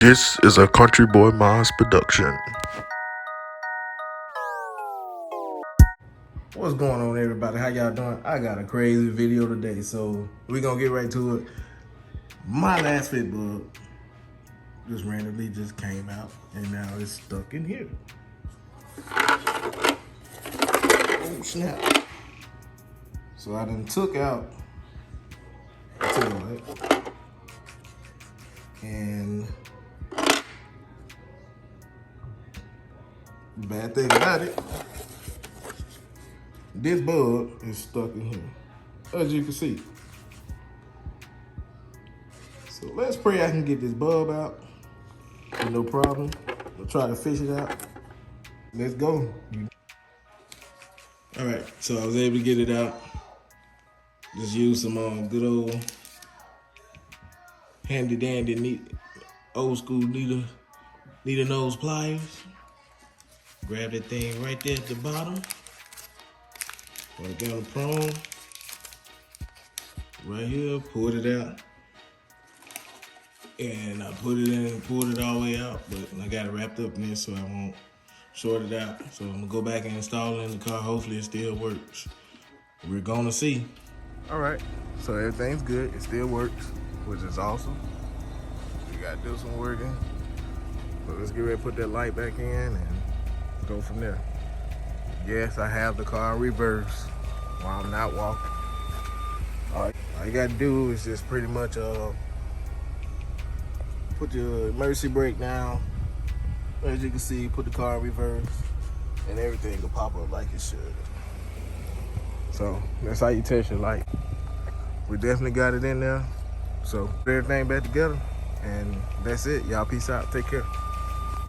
This is a CountryBoyModz production. What's going on, everybody? How y'all doing? I got a crazy video today, so we're gonna get right to it. My last fit bug just randomly just came out, and now it's stuck in here. Oh snap! So I done took out the taillight, and the bad thing about it, this bug is stuck in here, as you can see. So let's pray I can get this bulb out with no problem. We'll try to fish it out. Let's go. All right, so I was able to get it out. Just use some good old handy dandy neat old school needle nose pliers. Grab that thing right there at the bottom. Right down the prong. Right here, pulled it out. And I put it in, pulled it all the way out, but I got it wrapped up in there so I won't short it out. So I'm gonna go back and install it in the car. Hopefully it still works. We're gonna see. All right, so everything's good. It still works, which is awesome. We gotta do some working. But let's get ready to put that light back in and go from there. Yes, I have the car in reverse while I'm not walking. All you gotta do is just pretty much put your emergency brake down. As you can see, put the car in reverse and everything will pop up like it should. So that's how you test your light. We definitely got it in there. So put everything back together and that's it. Y'all peace out, take care.